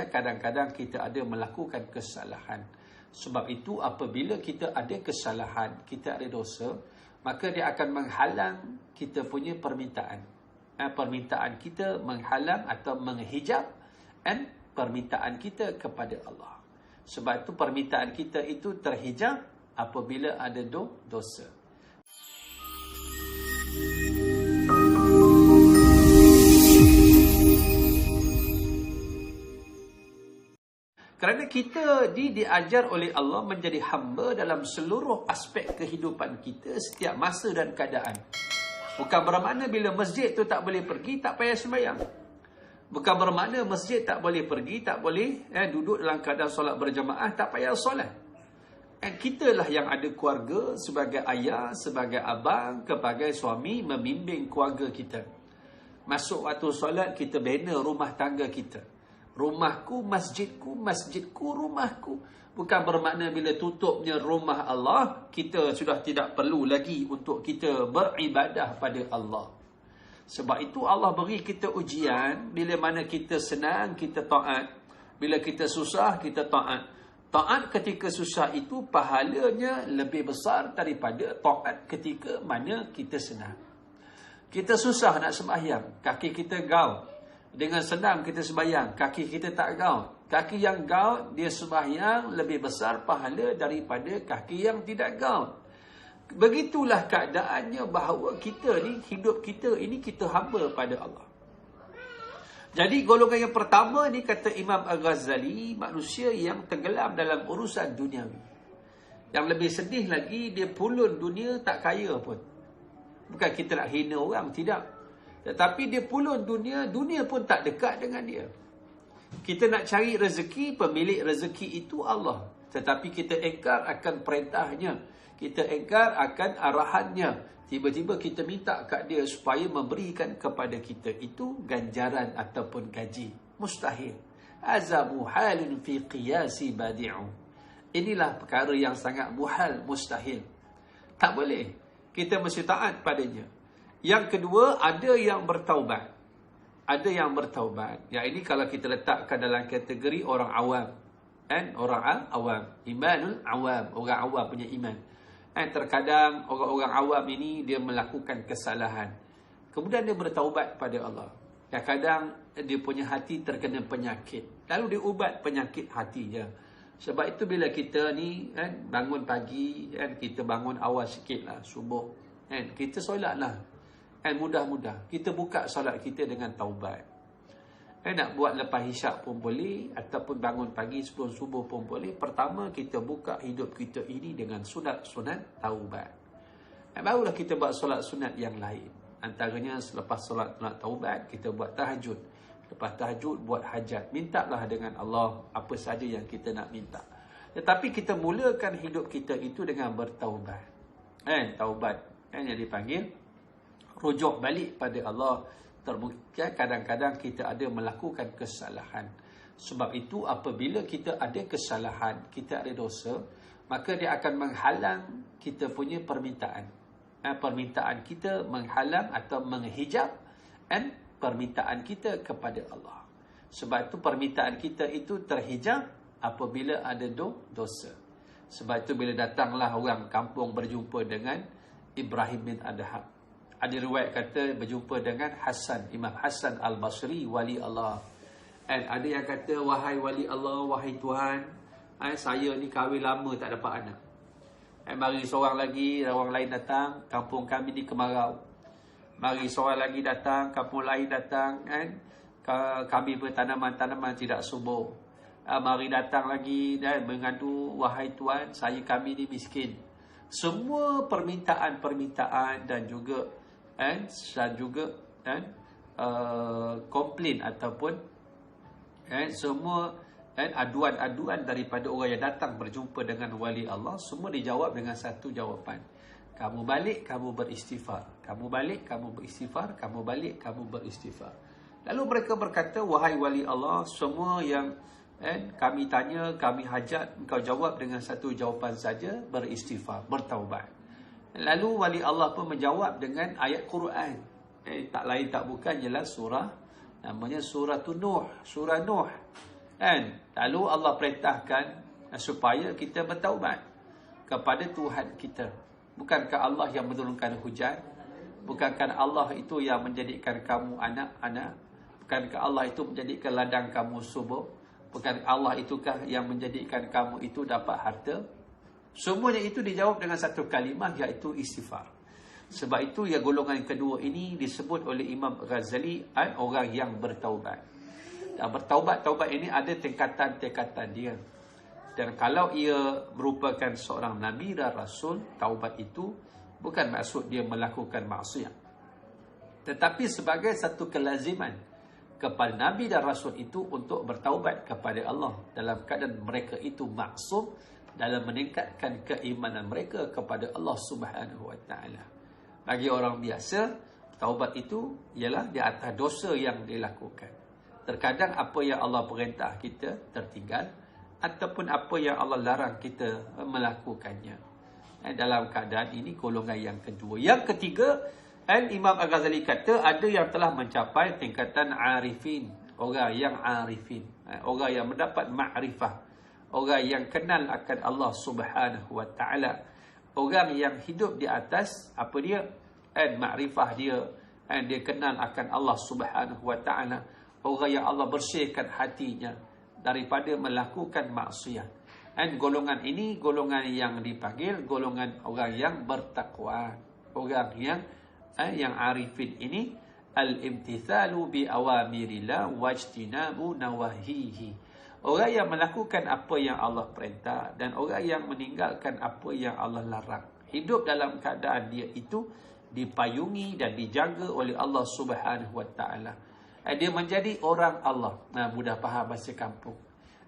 kadang-kadang kita ada melakukan kesalahan. Sebab itu apabila kita ada kesalahan, kita ada dosa, maka dia akan menghalang kita punya permintaan. Permintaan kita menghalang atau menghijab permintaan kita kepada Allah. Sebab itu permintaan kita itu terhijab apabila ada dosa. Kerana kita diajar oleh Allah menjadi hamba dalam seluruh aspek kehidupan kita setiap masa dan keadaan. Bukan bermakna bila masjid tu tak boleh pergi, tak payah sembahyang. Bukan bermakna masjid tak boleh pergi, tak boleh duduk dalam keadaan solat berjamaah, tak payah solat. Kita lah yang ada keluarga sebagai ayah, sebagai abang, sebagai suami, membimbing keluarga kita. Masuk waktu solat, kita bina rumah tangga kita. Rumahku, masjidku, masjidku, rumahku. Bukan bermakna bila tutupnya rumah Allah, kita sudah tidak perlu lagi untuk kita beribadah pada Allah. Sebab itu Allah beri kita ujian. Bila mana kita senang, kita taat. Bila kita susah, kita taat. Taat ketika susah itu pahalanya lebih besar daripada taat ketika mana kita senang. Kita susah nak sembahyang, kaki kita gaul. Dengan senang kita sembahyang, kaki kita tak gaul. Kaki yang gaul, dia sembahyang lebih besar pahala daripada kaki yang tidak gaul. Begitulah keadaannya bahawa kita ni, hidup kita ini kita hamba pada Allah. Jadi golongan yang pertama ni kata Imam Al-Ghazali, manusia yang tenggelam dalam urusan duniawi. Yang lebih sedih lagi, dia pulun dunia tak kaya pun. Bukan kita nak hina orang, tidak. Tetapi dia pulun dunia, dunia pun tak dekat dengan dia. Kita nak cari rezeki, pemilik rezeki itu Allah. Tetapi kita engkar akan perintahnya. Kita engkar akan arahannya. Tiba-tiba kita minta kat dia supaya memberikan kepada kita. Itu ganjaran ataupun gaji. Mustahil. Hadza muhalun fi qiyasi badi'u. Inilah perkara yang sangat muhal, mustahil. Tak boleh. Kita mesti taat padanya. Yang kedua, ada yang bertaubat. Ada yang bertaubat. Yang ini kalau kita letakkan dalam kategori orang awam. Orang awam. Imanul awam. Orang awam punya iman. Terkadang orang-orang awam ini dia melakukan kesalahan. Kemudian dia bertaubat pada Allah. Kadang-kadang dia punya hati terkena penyakit. Lalu dia ubat penyakit hatinya. Sebab itu bila kita ni bangun pagi, kita bangun awal sikit lah, subuh. Kita solatlah. Mudah-mudah kita buka solat kita dengan taubat. Nak buat lepas isyak pun boleh, ataupun bangun pagi sebelum subuh pun boleh. Pertama kita buka hidup kita ini dengan sunat-sunat taubat. Barulah kita buat solat sunat yang lain. Antaranya selepas solat sunat taubat kita buat tahajud. Lepas tahajud buat hajat. Mintalah dengan Allah apa saja yang kita nak minta. Tetapi kita mulakan hidup kita itu dengan bertaubat. Taubat yang dipanggil rujuk balik pada Allah. Terbukti kadang-kadang kita ada melakukan kesalahan. Sebab itu apabila kita ada kesalahan, kita ada dosa, maka dia akan menghalang kita punya permintaan. Permintaan kita menghalang atau menghijab permintaan kita kepada Allah. Sebab itu permintaan kita itu terhijab apabila ada dosa. Sebab itu bila datanglah orang kampung berjumpa dengan Ibrahim bin Adham. Ada riwayat kata berjumpa dengan Hasan, Imam Hasan Al-Basri, wali Allah. Ada yang kata, wahai wali Allah, wahai Tuhan, saya ni kahwin lama tak dapat anak. Mari seorang lagi, orang lain datang, kampung kami ni kemarau. Mari seorang lagi datang, kampung lain datang, kami bertanaman-tanaman tidak subur. Mari datang lagi dan mengadu, wahai Tuhan, kami ni miskin. Semua permintaan-permintaan dan juga komplain ataupun semua aduan-aduan daripada orang yang datang berjumpa dengan wali Allah, semua dijawab dengan satu jawapan. Kamu balik, kamu beristighfar. Kamu balik, kamu beristighfar. Kamu balik, kamu beristighfar. Lalu mereka berkata, wahai wali Allah, semua yang kami tanya, kami hajat, engkau jawab dengan satu jawapan saja, beristighfar, bertaubat. Lalu wali Allah pun menjawab dengan ayat Quran. Tak lain tak bukan ialah surah, namanya surah Nuh. Surah Nuh. Kan? Lalu Allah perintahkan supaya kita bertaubat kepada Tuhan kita. Bukankah Allah yang menurunkan hujan? Bukankah Allah itu yang menjadikan kamu anak-anak? Bukankah Allah itu menjadikan ladang kamu subur? Bukan Allah itukah yang menjadikan kamu itu dapat harta? Semuanya itu dijawab dengan satu kalimah, iaitu istighfar. Sebab itu ya, golongan kedua ini disebut oleh Imam Ghazali orang yang bertaubat. Dan bertaubat ini ada tingkatan-tingkatan dia. Dan kalau ia merupakan seorang Nabi dan Rasul, taubat itu bukan maksud dia melakukan maksiat, tetapi sebagai satu kelaziman kepada Nabi dan Rasul itu untuk bertaubat kepada Allah dalam keadaan mereka itu maksum dalam meningkatkan keimanan mereka kepada Allah Subhanahu Wa Taala. Bagi orang biasa, taubat itu ialah di atas dosa yang dilakukan. Terkadang apa yang Allah perintah kita tertinggal, ataupun apa yang Allah larang kita melakukannya. Dalam keadaan ini golongan yang kedua. Yang ketiga, Imam Al-Ghazali kata ada yang telah mencapai tingkatan arifin. Orang yang arifin. Orang yang mendapat ma'rifah. Orang yang kenal akan Allah Subhanahu Wa Taala. Orang yang hidup di atas apa dia? Ma'rifah dia. Dia kenal akan Allah Subhanahu Wa Taala. Orang yang Allah bersihkan hatinya daripada melakukan maksiat. Dan golongan ini golongan yang dipanggil golongan orang yang bertakwa. Orang yang arifin ini al-imtithalu bi awamirillah wajtinabu nawahihi. Orang yang melakukan apa yang Allah perintah dan orang yang meninggalkan apa yang Allah larang. Hidup dalam keadaan dia itu dipayungi dan dijaga oleh Allah Subhanahu Wa Taala. Dia menjadi orang Allah. Mudah faham bahasa kampung.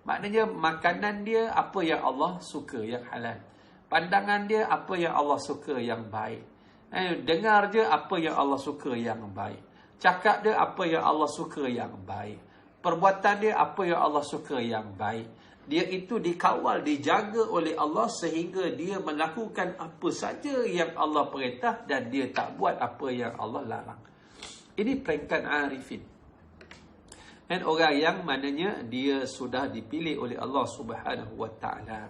Maknanya makanan dia apa yang Allah suka, yang halal. Pandangan dia apa yang Allah suka, yang baik. Dengar dia apa yang Allah suka, yang baik. Cakap dia apa yang Allah suka, yang baik. Perbuatan dia apa yang Allah suka, yang baik. Dia itu dikawal, dijaga oleh Allah sehingga dia melakukan apa saja yang Allah perintah dan dia tak buat apa yang Allah larang. Ini peringkat arifin. Dan orang yang mananya dia sudah dipilih oleh Allah Subhanahu Wa Taala.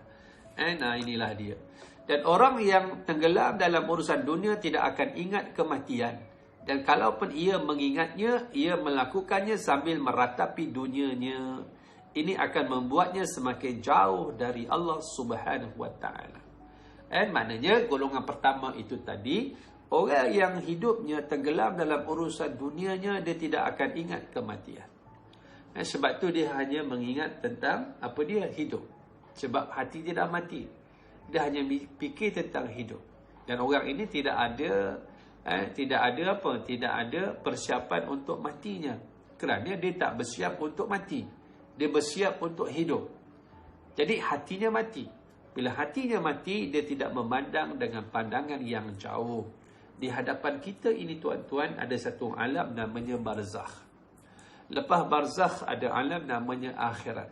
Inilah dia. Dan orang yang tenggelam dalam urusan dunia tidak akan ingat kematian. Dan kalaupun ia mengingatnya, ia melakukannya sambil meratapi dunianya. Ini akan membuatnya semakin jauh dari Allah Subhanahu Wa Taala. Maknanya golongan pertama itu tadi, orang yang hidupnya tenggelam dalam urusan dunianya, dia tidak akan ingat kematian. Sebab tu dia hanya mengingat tentang apa dia hidup. Sebab hati dia dah mati. Dia hanya fikir tentang hidup. Dan orang ini tidak ada persiapan untuk matinya. Kerana dia tak bersiap untuk mati. Dia bersiap untuk hidup. Jadi hatinya mati. Bila hatinya mati, dia tidak memandang dengan pandangan yang jauh. Di hadapan kita ini tuan-tuan ada satu alam namanya barzakh. Lepas barzakh ada alam namanya akhirat.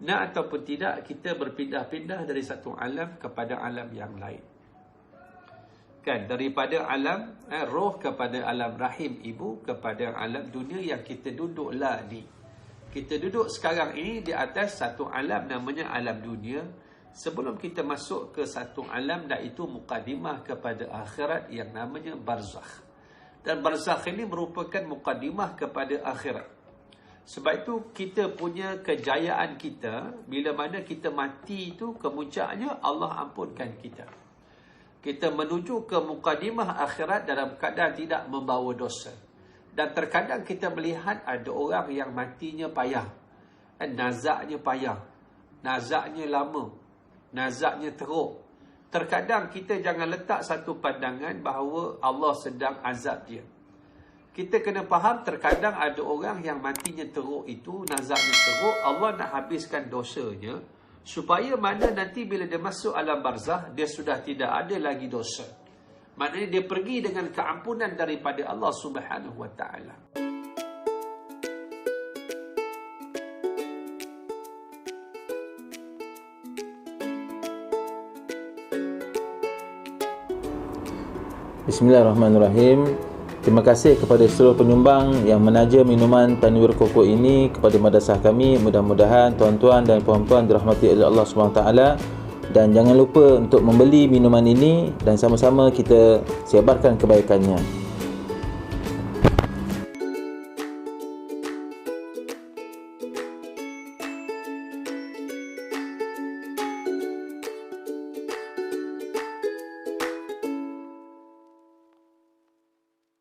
Nak ataupun tidak, kita berpindah-pindah dari satu alam kepada alam yang lain. Kan, daripada alam roh kepada alam rahim ibu, kepada alam dunia yang kita duduklah ni. Kita duduk sekarang ini di atas satu alam namanya alam dunia. Sebelum kita masuk ke satu alam, iaitu mukadimah kepada akhirat yang namanya barzakh. Dan barzakh ini merupakan mukadimah kepada akhirat. Sebab itu kita punya kejayaan kita, bila mana kita mati itu, kemuncaknya Allah ampunkan kita. Kita menuju ke mukadimah akhirat dalam keadaan tidak membawa dosa. Dan terkadang kita melihat ada orang yang matinya payah. Nazaknya payah. Nazaknya lama. Nazaknya teruk. Terkadang kita jangan letak satu pandangan bahawa Allah sedang azab dia. Kita kena faham terkadang ada orang yang matinya teruk itu, nazaknya teruk, Allah nak habiskan dosanya supaya mana nanti bila dia masuk alam barzakh, dia sudah tidak ada lagi dosa. Maknanya dia pergi dengan keampunan daripada Allah Subhanahu Wa Taala. Bismillahirrahmanirrahim. Terima kasih kepada seluruh penyumbang yang menaja minuman Tanwir Koko ini kepada madrasah kami. Mudah-mudahan tuan-tuan dan puan-puan dirahmati oleh Allah SWT. Dan jangan lupa untuk membeli minuman ini dan sama-sama kita sebarkan kebaikannya.